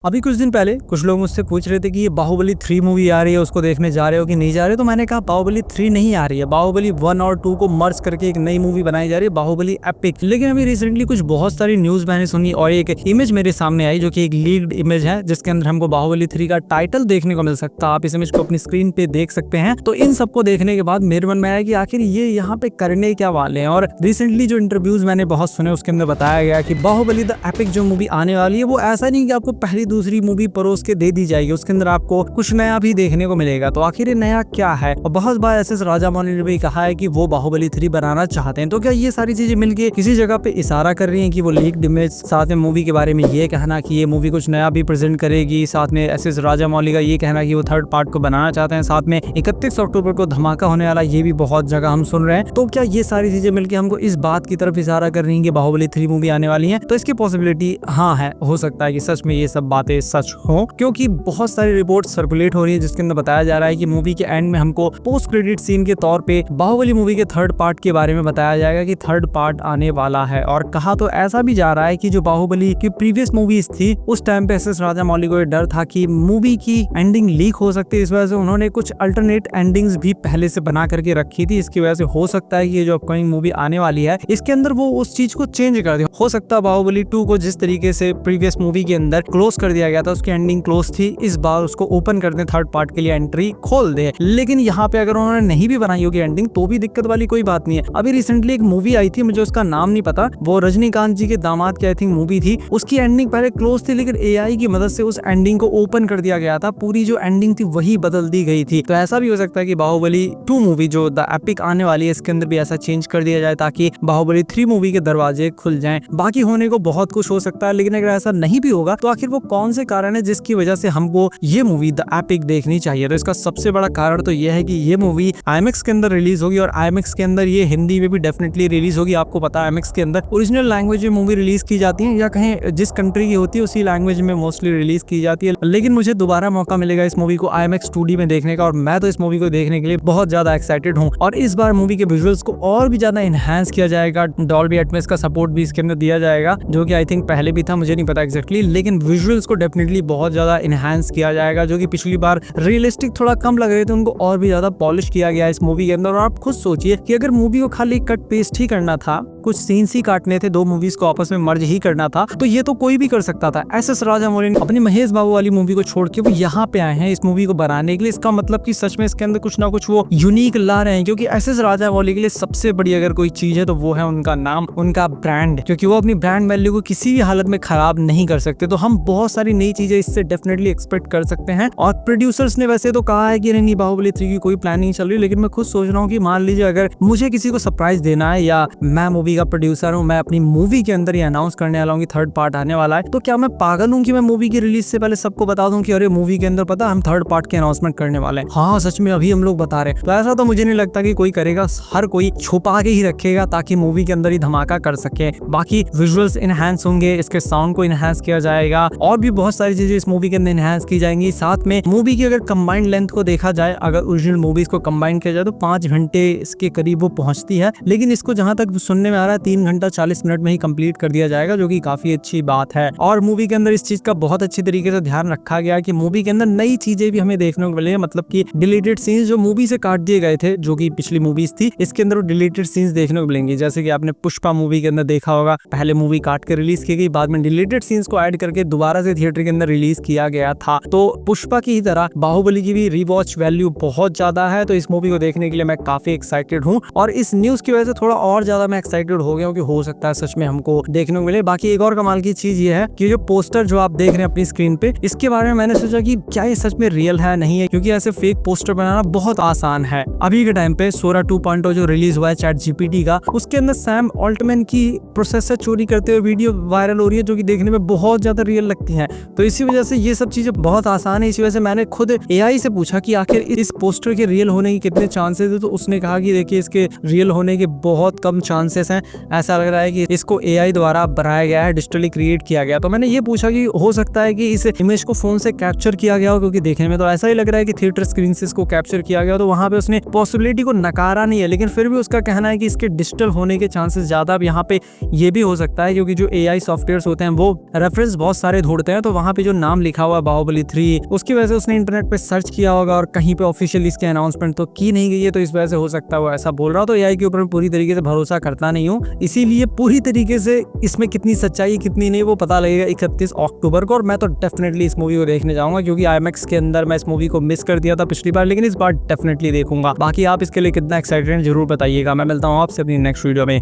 अभी कुछ दिन पहले कुछ लोग मुझसे पूछ रहे थे कि ये बाहुबली 3 मूवी आ रही है, उसको देखने जा रहे हो कि नहीं जा रहे हो। तो मैंने कहा बाहुबली 3 नहीं आ रही है, बाहुबली 1 और 2 को मर्ज करके एक नई मूवी बनाई जा रही है, बाहुबली एपिक। लेकिन अभी रिसेंटली कुछ बहुत सारी न्यूज मैंने सुनी और एक इमेज मेरे सामने आई जो कि एक लीक्ड इमेज है, जिसके अंदर हमको बाहुबली 3 का टाइटल देखने को मिल सकता है। आप इस इमेज को अपनी स्क्रीन पे देख सकते हैं। तो इन सबको देखने के बाद मेरे मन में आया कि आखिर ये यहाँ पे करने क्या वाले हैं। और रिसेंटली जो इंटरव्यूज मैंने बहुत सुने उसके अंदर बताया गया कि बाहुबली द एपिक जो मूवी आने वाली है वो ऐसा नहीं कि आपको पहली दूसरी मूवी परोस के दे दी जाएगी, उसके अंदर आपको कुछ नया भी देखने को मिलेगा। तो आखिर ये नया क्या है? और बहुत बार एस राजामौली ने भी कहा है कि वो बाहुबली 3 बनाना चाहते हैं। तो क्या ये सारी चीजें मिलके किसी जगह पे इशारा कर रही हैं कि वो लीक्ड इमेज, साथ में मूवी के बारे में ये कहना कि ये मूवी कुछ नया भी प्रेजेंट करेगी, साथ में एस राजामौली का ये कहना कि वो थर्ड पार्ट को बनाना चाहते हैं, साथ में 31 अक्टूबर को धमाका होने वाला, ये भी बहुत जगह हम सुन रहे हैं। तो क्या ये सारी चीजें मिलकर हमको इस बात की तरफ इशारा कर रही है कि बाहुबली 3 मूवी आने वाली है? तो इसकी पॉसिबिलिटी हाँ है, हो सकता है कि सच में ये सब बातें सच हो, क्योंकि बहुत सारी रिपोर्ट सर्कुलेट हो रही है जिसके अंदर बताया जा रहा है कि मूवी के एंड में हमको पोस्ट क्रेडिट सीन के तौर पे बाहुबली मूवी के थर्ड पार्ट के बारे में बताया जाएगा कि थर्ड पार्ट आने वाला है। और कहा तो ऐसा भी जा रहा है कि जो बाहुबली की प्रीवियस मूवीज थी उस टाइम पे एस राजामौली को डर था कि मूवी की एंडिंग लीक हो सकती है, इस वजह से उन्होंने कुछ अल्टरनेट एंडिंग्स भी पहले से बना करके रखी थी। इसकी वजह से हो सकता है कि ये जो अपकमिंग मूवी आने वाली है इसके अंदर वो उस चीज को चेंज कर दे। हो सकता है बाहुबली 2 को जिस तरीके से प्रीवियस मूवी के अंदर क्लोज कर दिया गया था, उसकी एंडिंग क्लोज थी, इस बार उसको ओपन कर दे, थर्ड पार्ट के लिए एंट्री खोल दे। लेकिन यहाँ पे अगर उन्होंने नहीं भी बनाई होगी एंडिंग तो भी दिक्कत वाली कोई बात नहीं है। अभी रिसेंटली एक मूवी आई थी, मुझे उसका नाम नहीं पता, वो रजनीकांत जी के दामाद की आई थिंक मूवी थी, उसकी एंडिंग पहले क्लोज थी लेकिन एआई की मदद से उस एंडिंग को ओपन कर दिया गया था, पूरी जो एंडिंग थी वही बदल दी गई थी। तो ऐसा भी हो सकता है कि बाहुबली 2 मूवी जो द एपिक आने वाली है इसके अंदर भी ऐसा चेंज कर दिया जाए ताकि बाहुबली 3 मूवी के दरवाजे खुल जाएं। बाकी होने को बहुत कुछ हो सकता है, लेकिन अगर ऐसा नहीं भी होगा तो आखिर वो कौन से कारण है जिसकी वजह से हमको ये मूवी द एपिक देखनी चाहिए? तो इसका सबसे बड़ा कारण तो यह है कि ये मूवी आईएमएक्स के अंदर रिलीज होगी और आईएमएक्स के अंदर ये हिंदी में भी डेफिनेटली रिलीज होगी। आपको पता है आईएमएक्स के अंदर ओरिजिनल लैंग्वेज में मूवी रिलीज की जाती है या कहीं जिस कंट्री की होती है उसी लैंग्वेज में मोस्टली रिलीज की जाती है। लेकिन मुझे दोबारा मौका मिलेगा इस मूवी को आईएमएक्स 2D में देखने का और मैं तो इस मूवी को देखने के लिए बहुत ज्यादा एक्साइटेड हूँ। और इस बार मूवी के विजुअल्स को और भी ज्यादा एनहांस किया जाएगा, डॉल्बी एटमॉस का सपोर्ट भी इसके अंदर दिया जाएगा जो कि आई थिंक पहले भी था, मुझे नहीं पता एग्जैक्टली, लेकिन विजुअल्स को डेफिनेटली बहुत ज्यादा एनहांस किया जाएगा। जो कि पिछली बार रियलिस्टिक थोड़ा कम लग रहे थे उनको और भी ज्यादा पॉलिश किया गया इस मूवी के अंदर। और आप खुद सोचिए कि अगर मूवी को खाली कट पेस्ट ही करना था, कुछ सीन्स ही काटने थे, दो मूवीज को आपस में मर्ज ही करना था, तो ये तो कोई भी कर सकता था। एस राजामौली ने अपनी महेश बाबू वाली मूवी को छोड़ के वो यहाँ पे आए हैं इस मूवी को बनाने के लिए। इसका मतलब कि सच में इसके अंदर कुछ ना कुछ वो यूनिक ला रहे हैं, क्योंकि एस राजामौली के लिए सबसे बड़ी अगर कोई चीज है तो वो है उनका नाम, उनका ब्रांड, क्योंकि वो अपनी ब्रांड वैल्यू को किसी भी हालत में खराब नहीं कर सकते। तो हम बहुत सारी नई चीजें इससे डेफिनेटली एक्सपेक्ट कर सकते हैं। और प्रोड्यूसर्स ने वैसे तो कहा है कि नहीं बाहुबली 3 की कोई प्लानिंग चल रही, लेकिन मैं खुद सोच रहा हूँ कि मान लीजिए अगर मुझे किसी को सरप्राइज देना है या मैं मूवी का प्रोड्यूसर हूँ, मैं अपनी मूवी के अंदर ये अनाउंस करने वाला हूँ कि थर्ड पार्ट आने वाला है, तो क्या मैं पागल हूँ कि मैं मूवी की रिलीज से पहले सबको बता दूं कि अरे मूवी के अंदर पता हम थर्ड पार्ट के अनाउंसमेंट करने वाले हैं? हाँ सच में अभी हम लोग बता रहे हैं। तो ऐसा तो मुझे नहीं लगता कि कोई करेगा, हर कोई छुपा के ही रखेगा ताकि मूवी के अंदर ही धमाका कर सके। बाकी विजुअल्स इनहैंस होंगे, इसके साउंड को इनहैंस किया जाएगा और भी बहुत सारी चीजें इस मूवी के अंदर इनहैंस की जाएंगी। साथ में मूवी की अगर कंबाइंड लेंथ को देखा जाए, अगर ओरिजिनल मूवीज को कंबाइन किया जाए तो 5 घंटे इसके करीब वो पहुंचती है, लेकिन इसको जहां तक सुनने में आ रहा है 3 घंटा 40 मिनट में ही कंप्लीट कर दिया जाएगा, जो कि काफी अच्छी बात है। और मूवी के अंदर इस चीज का बहुत अच्छी तरीके से ध्यान रखा गया कि मूवी के अंदर नई चीजें भी हमें देखने को मिले, मतलब कि डिलीटेड सीन्स जो मूवी से काट दिए गए थे, जो कि पिछली मूवीज थी, इसके अंदर डिलीटेड सीन्स देखने को मिलेंगे। जैसे कि आपने पुष्पा मूवी के अंदर देखा होगा, पहले मूवी काट के रिलीज की गई, बाद में डिलीटेड सीन्स को ऐड करके दोबारा से थिएटर के अंदर रिलीज किया गया था। तो पुष्पा की ही तरह बाहुबली की भी रिवॉच वैल्यू बहुत ज्यादा है, तो इस मूवी को देखने के लिए मैं काफी एक्साइटेड हूँ। और इस न्यूज की वजह से थोड़ा और ज्यादा मैं एक्साइटेड हो गया हूँ कि हो सकता है सच में हमको देखने को मिले। बाकी एक और कमाल की चीज ये है कि जो पोस्टर जो आप देख रहे हैं अपनी स्क्रीन पे, इसके बारे में मैंने सोचा कि क्या ये सच में रियल है नहीं है, क्योंकि ऐसे फेक पोस्टर बनाना बहुत आसान है। अभी के टाइम पे सोरा 2.0 जो रिलीज हुआ है चैट जीपीटी का, उसके अंदर सैम ऑल्टमैन की प्रोसेसर चोरी करते हुए वीडियो वायरल हो रही है, जो कि देखने में बहुत ज्यादा रियल लगती है। तो इसी वजह से ये सब चीजें बहुत आसान है। इसी वजह से मैंने खुद एआई से पूछा कि आखिर इस पोस्टर के रियल होने के कितने चांसेस है, तो उसने कहा कि देखिए इसके रियल होने के बहुत कम चांसेस हैं, हैं, ऐसा लग रहा है कि इसको AI द्वारा बनाया गया है, डिजिटली क्रिएट किया गया। तो मैंने ये पूछा कि हो सकता है कि इस इमेज को फोन से कैप्चर किया गया हो, क्योंकि देखने में तो ऐसा ही लग रहा है कि थिएटर स्क्रीन से इसको कैप्चर किया गया। तो वहां पे उसने पॉसिबिलिटी को नकारा नहीं है, लेकिन फिर भी उसका कहना है कि इसके डिजिटल होने के चांसेस ज्यादा। अब यहाँ पे ये भी हो सकता है क्योंकि जो AI सॉफ्टवेयर होते हैं वो रेफरेंस बहुत सारे ढूंढते हैं, तो वहां पे जो नाम लिखा हुआ है बाहुबली 3, उसकी वजह से उसने इंटरनेट पे सर्च किया होगा और कहीं पे ऑफिशियल इसके अनाउंसमेंट तो की नहीं गई है, तो इस वजह से हो सकता है वो ऐसा बोल रहा हो। तो AI के ऊपर पूरी तरीके से भरोसा करता नहीं हूँ, इसीलिए पूरी तरीके से इसमें कितनी सच्चाई कितनी नहीं वो पता लगेगा 31 अक्टूबर को। और मैं तो डेफिनेटली इस मूवी को देखने जाऊंगा, क्योंकि IMAX के अंदर मैं इस मूवी को मिस कर दिया था पिछली बार, लेकिन इस बार डेफिनेटली देखूंगा। बाकी आप इसके लिए कितना एक्साइटेड हैं जरूर बताइएगा। मैं मिलता हूँ आपसे अपनी नेक्स्ट वीडियो में।